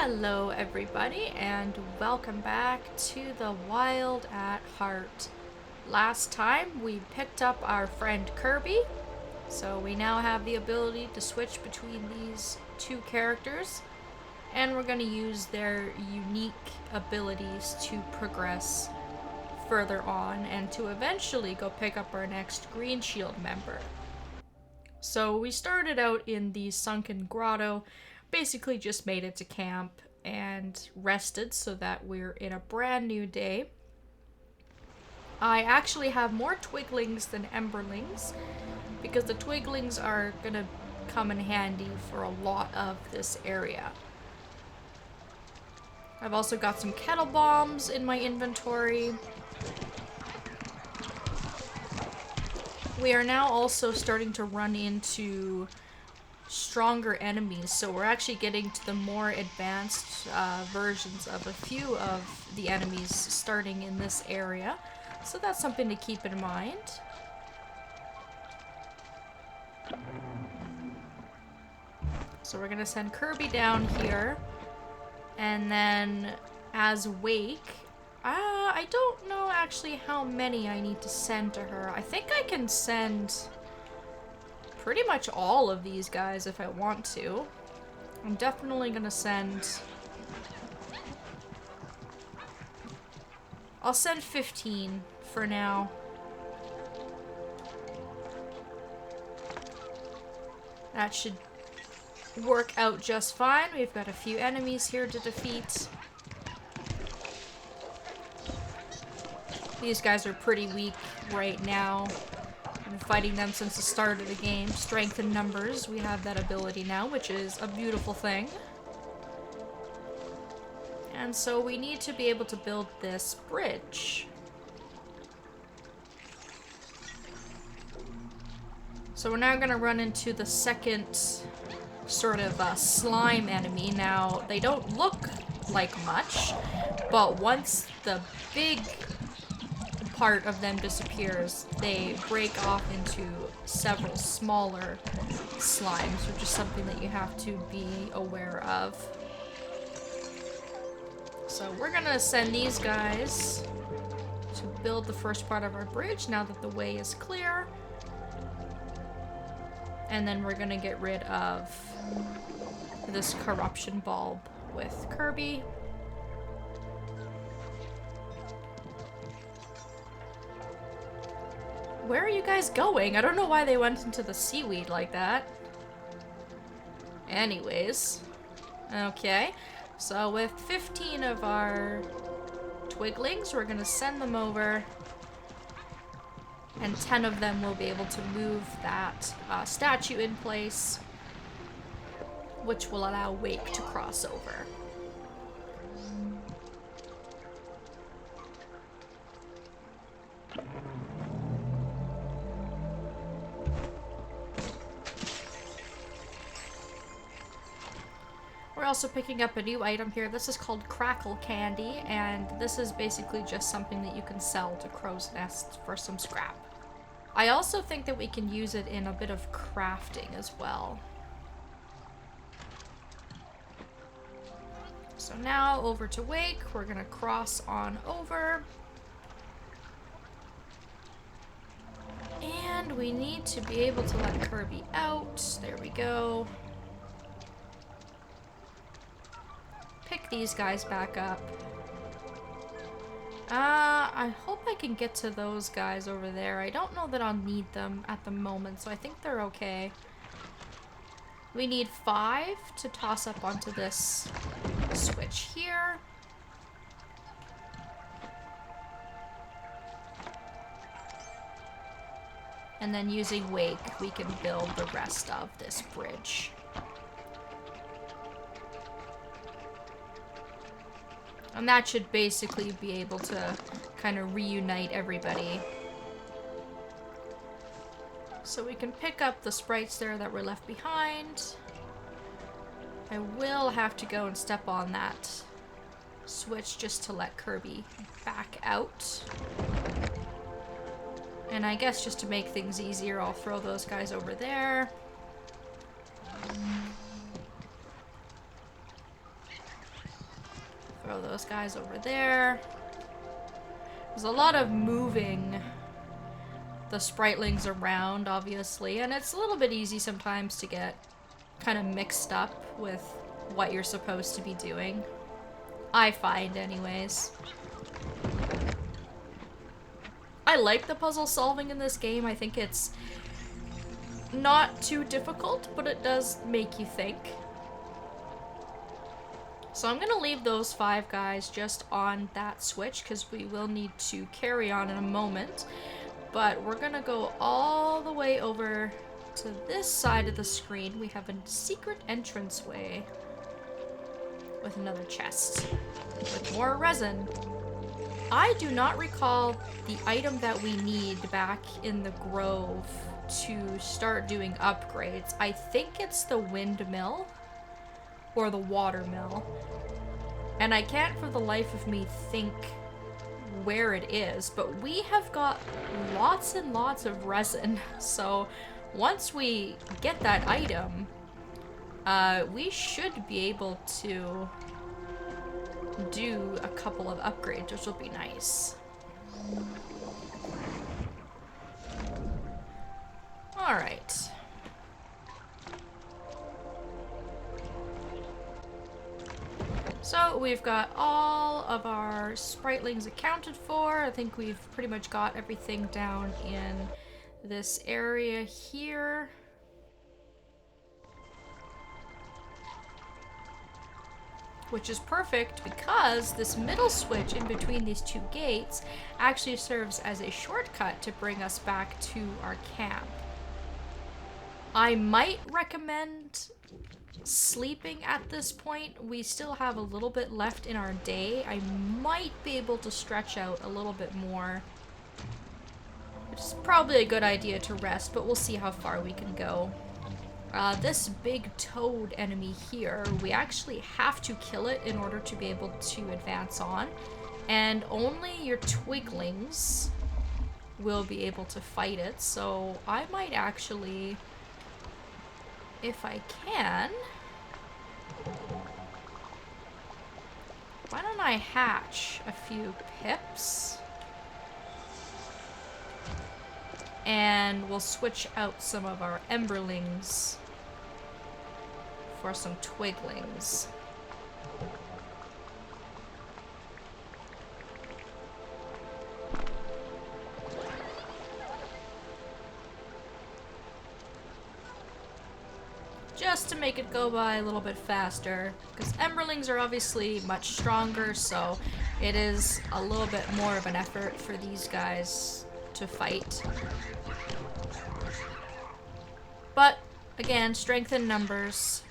Hello everybody and welcome back to the Wild at Heart. Last time we picked up our friend Kirby, so we now have the ability to switch between these two characters, and we're going to use their unique abilities to progress further on and to eventually go pick up our next Green Shield member. So we started out in the Sunken Grotto, basically just made it to camp and rested so that we're in a brand new day. I actually have more twiglings than emberlings because the twiglings are gonna come in handy for a lot of this area. I've also got some kettle bombs in my inventory. We are now also starting to run into stronger enemies, so we're actually getting to the more advanced versions of a few of the enemies starting in this area, so that's something to keep in mind. So we're gonna send Kirby down here, and then as Wake, I don't know actually how many I need to send to her. I think I can send pretty much all of these guys if I want to. I'm definitely gonna send... I'll send 15 for now. That should work out just fine. We've got a few enemies here to defeat. These guys are pretty weak right now. Been fighting them since the start of the game. Strength in numbers, we have that ability now, which is a beautiful thing. And so we need to be able to build this bridge. So we're now going to run into the second sort of slime enemy. Now, they don't look like much, but once the big part of them disappears, they break off into several smaller slimes, which is something that you have to be aware of. So we're gonna send these guys to build the first part of our bridge now that the way is clear. And then we're gonna get rid of this corruption bulb with Kirby. Where are you guys going? I don't know why they went into the seaweed like that. Anyways. Okay. So with 15 of our twiglings, we're gonna send them over. And 10 of them will be able to move that statue in place, which will allow Wake to cross over. We're also picking up a new item here. This is called Crackle Candy, and this is basically just something that you can sell to crow's nests for some scrap. I also think that we can use it in a bit of crafting as well. So now over to Wake, we're gonna cross on over. And we need to be able to let Kirby out. There we go. Pick these guys back up. I hope I can get to those guys over there. I don't know that I'll need them at the moment, so I think they're okay. We need 5 to toss up onto this switch here. And then using Wake, we can build the rest of this bridge. And that should basically be able to kind of reunite everybody. So we can pick up the sprites there that were left behind. I will have to go and step on that switch just to let Kirby back out. And I guess just to make things easier, I'll throw those guys over there. Throw those guys over there. There's a lot of moving the spritlings around, obviously, and it's a little bit easy sometimes to get kind of mixed up with what you're supposed to be doing. I find, anyways. I like the puzzle solving in this game. I think it's not too difficult, but it does make you think. So I'm gonna leave those 5 guys just on that switch because we will need to carry on in a moment. But we're gonna go all the way over to this side of the screen. We have a secret entranceway with another chest with more resin. I do not recall the item that we need back in the grove to start doing upgrades. I think it's the windmill or the watermill. And I can't for the life of me think where it is, but we have got lots and lots of resin. So once we get that item, we should be able to do a couple of upgrades, which will be nice. All right. So we've got all of our spritlings accounted for. I think we've pretty much got everything down in this area here. Which is perfect because this middle switch in between these 2 gates actually serves as a shortcut to bring us back to our camp. I might recommend sleeping at this point. We still have a little bit left in our day. I might be able to stretch out a little bit more. It's probably a good idea to rest, but we'll see how far we can go. This big toad enemy here, we actually have to kill it in order to be able to advance on. And only your twiglings will be able to fight it, so I might actually, if I can, why don't I hatch a few pips? And we'll switch out some of our emberlings for some twiglings. Just to make it go by a little bit faster, because emberlings are obviously much stronger, so it is a little bit more of an effort for these guys to fight. But again, strength in numbers.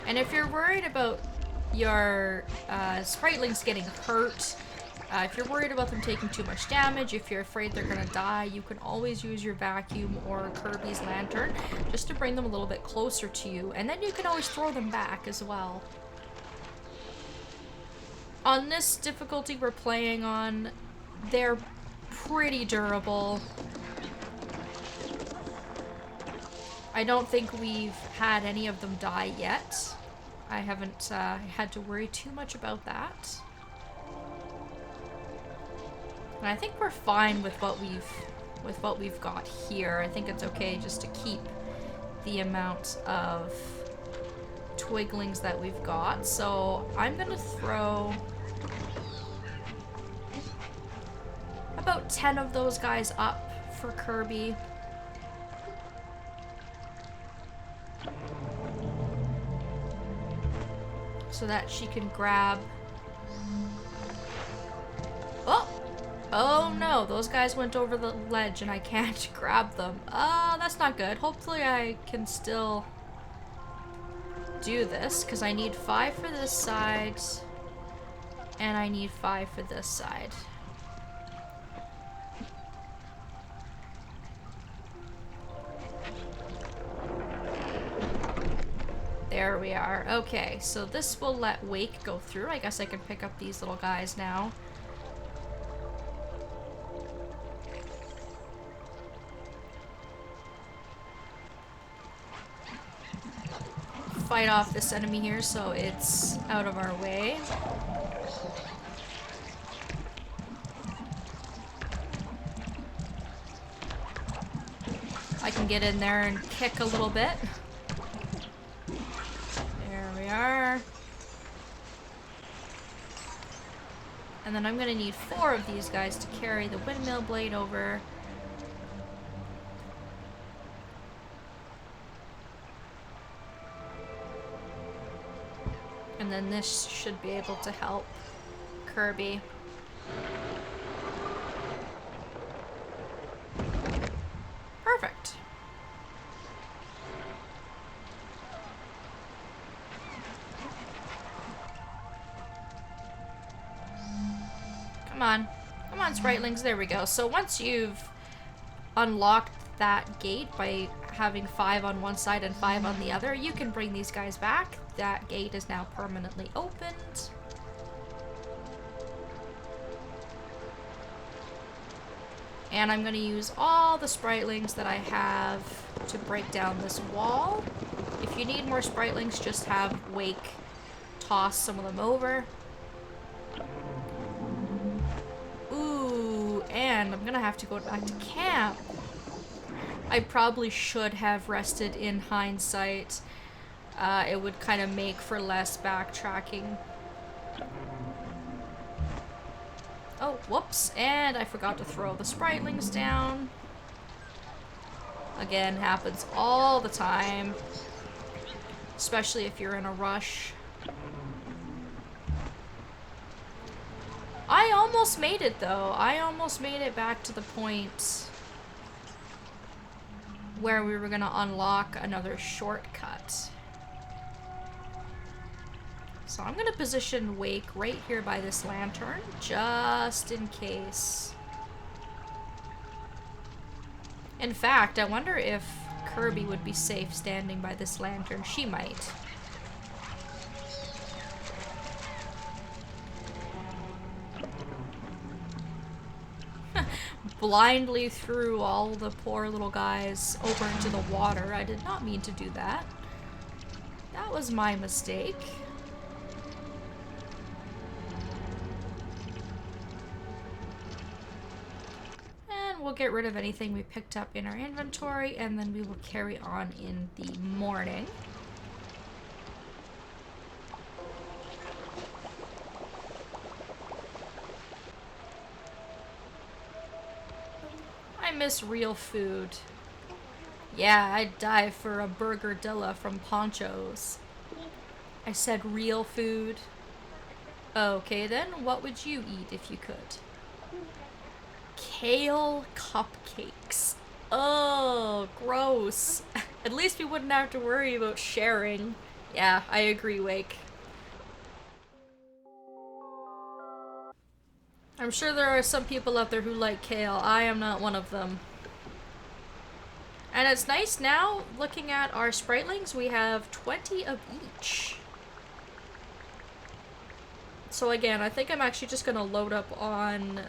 And if you're worried about your spritlings getting hurt, if you're worried about them taking too much damage, if you're afraid they're gonna die, you can always use your vacuum or Kirby's lantern just to bring them a little bit closer to you, and then you can always throw them back as well. On this difficulty we're playing on, they're pretty durable. I don't think we've had any of them die yet. I haven't had to worry too much about that. And I think we're fine with what we've got here. I think it's okay just to keep the amount of twiglings that we've got. So I'm gonna throw about 10 of those guys up for Kirby. So that she can grab. Oh! Oh no, those guys went over the ledge and I can't grab them. That's not good. Hopefully I can still do this, because I need 5 for this side and I need 5 for this side. There we are. Okay, so this will let Wake go through. I guess I can pick up these little guys now. fight off this enemy here so it's out of our way. I can get in there and kick a little bit. There we are. And then I'm gonna need 4 of these guys to carry the windmill blade over. And then this should be able to help Kirby. Perfect. Come on. Come on, Spritelings. There we go. So once you've unlocked that gate by having 5 on one side and 5 on the other, you can bring these guys back. That gate is now permanently opened. And I'm going to use all the Spritelings that I have to break down this wall. If you need more Spritelings, just have Wake toss some of them over. Ooh, and I'm going to have to go back to camp. I probably should have rested in hindsight. It would kind of make for less backtracking. Oh, whoops, and I forgot to throw the Spritelings down. Again, happens all the time. Especially if you're in a rush. I almost made it, though. I almost made it back to the point where we were going to unlock another shortcut. So I'm going to position Wake right here by this lantern, just in case. In fact, I wonder if Kirby would be safe standing by this lantern. She might. Blindly threw all the poor little guys over into the water. I did not mean to do that. That was my mistake. We'll get rid of anything we picked up in our inventory, and then we will carry on in the morning. I miss real food. Yeah, I'd die for a burgerdilla from Poncho's. I said real food. Okay then, what would you eat if you could? Kale cupcakes. Oh, gross. At least we wouldn't have to worry about sharing. Yeah, I agree, Wake. I'm sure there are some people out there who like kale. I am not one of them. And it's nice now, looking at our Spritelings, we have 20 of each. So again, I think I'm actually just gonna load up on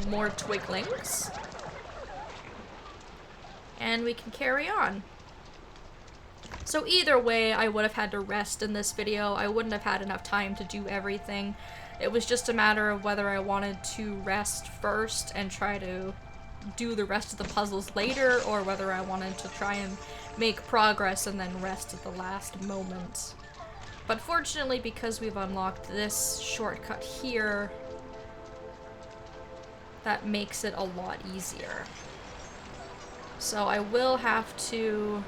more Twiglings. And we can carry on. So either way, I would have had to rest in this video. I wouldn't have had enough time to do everything. It was just a matter of whether I wanted to rest first and try to do the rest of the puzzles later, or whether I wanted to try and make progress and then rest at the last moment. But fortunately, because we've unlocked this shortcut here, that makes it a lot easier. So I will have to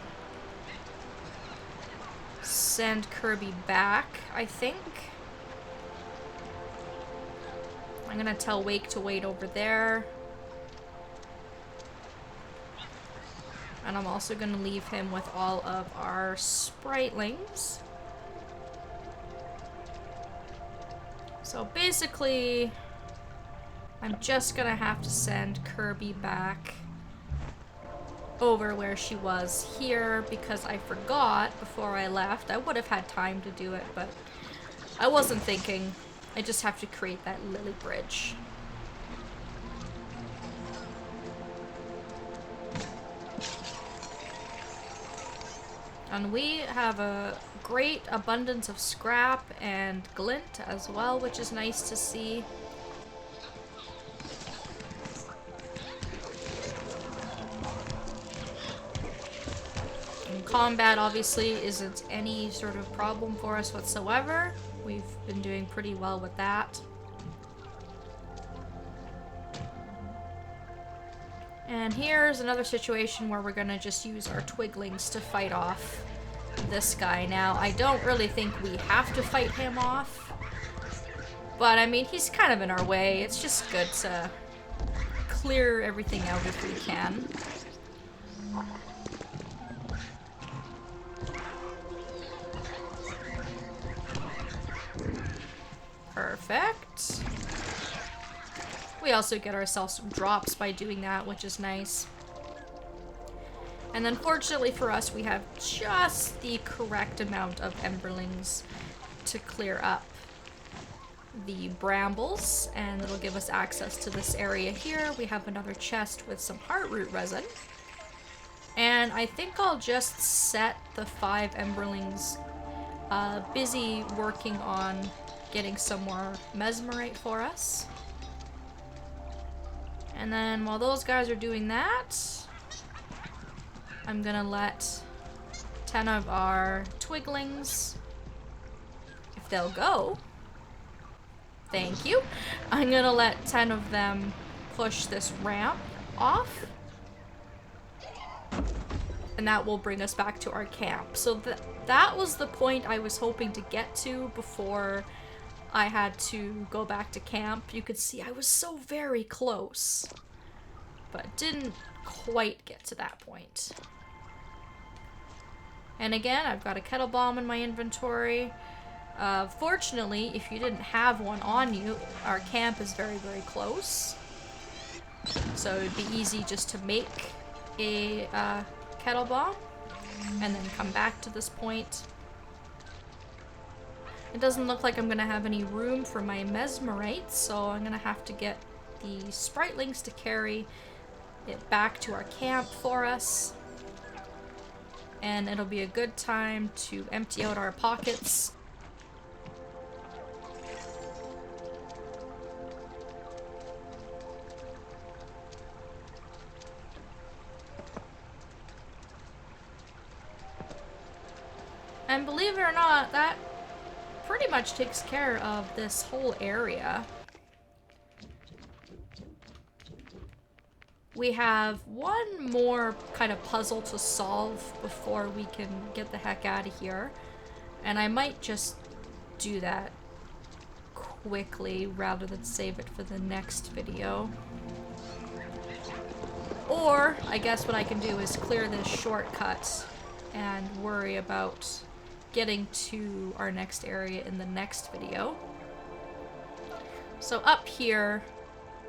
send Kirby back, I think. I'm gonna tell Wake to wait over there. And I'm also gonna leave him with all of our Spritelings. So basically, I'm just gonna have to send Kirby back over where she was here, because I forgot before I left. I would have had time to do it, but I wasn't thinking. I just have to create that lily bridge. And we have a great abundance of scrap and glint as well, which is nice to see. And combat obviously isn't any sort of problem for us whatsoever. We've been doing pretty well with that. And here's another situation where we're gonna just use our twiglings to fight off this guy. Now, I don't really think we have to fight him off, but I mean, he's kind of in our way. It's just good to clear everything out if we can. Perfect. We also get ourselves some drops by doing that, which is nice. And then fortunately for us, we have just the correct amount of emberlings to clear up the brambles, and it'll give us access to this area here. We have another chest with some heartroot resin. And I think I'll just set the 5 emberlings busy working on getting some more mesmerite for us. And then while those guys are doing that, I'm gonna let 10 of our twiglings, if they'll go, thank you, I'm gonna let 10 of them push this ramp off, and that will bring us back to our camp. So that was the point I was hoping to get to before I had to go back to camp. You could see I was so very close, but didn't quite get to that point. And again, I've got a kettle bomb in my inventory. Fortunately, if you didn't have one on you, our camp is very, very close. So it'd be easy just to make a kettle bomb and then come back to this point. It doesn't look like I'm gonna have any room for my mesmerite, so I'm gonna have to get the spritelings to carry it back to our camp for us. And it'll be a good time to empty out our pockets. And believe it or not, that pretty much takes care of this whole area. We have one more kind of puzzle to solve before we can get the heck out of here. And I might just do that quickly rather than save it for the next video. Or, I guess what I can do is clear this shortcut and worry about getting to our next area in the next video. So up here,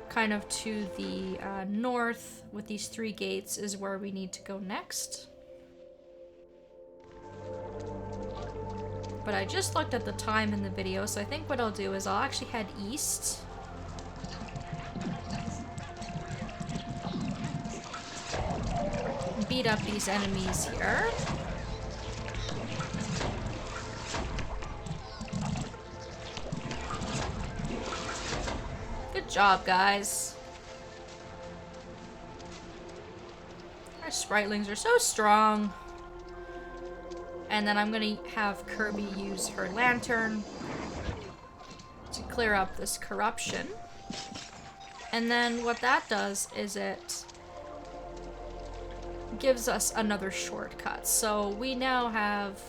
kind of to the north with these 3 gates is where we need to go next. But I just looked at the time in the video, so I think what I'll do is I'll actually head east. Beat up these enemies here. Good job, guys. Our spritelings are so strong. And then I'm gonna have Kirby use her lantern to clear up this corruption. And then what that does is it gives us another shortcut. So we now have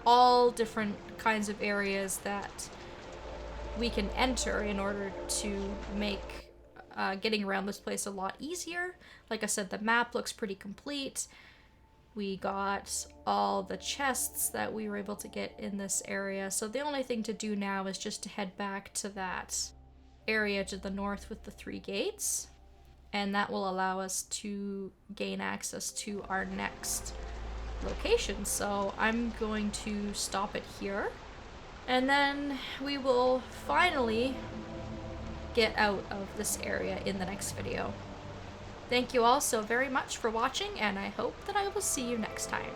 all different kinds of areas that we can enter in order to make getting around this place a lot easier. Like I said, the map looks pretty complete. We got all the chests that we were able to get in this area. So the only thing to do now is just to head back to that area to the north with the 3 gates. And that will allow us to gain access to our next location. So I'm going to stop it here. And then we will finally get out of this area in the next video. Thank you all so very much for watching, and I hope that I will see you next time.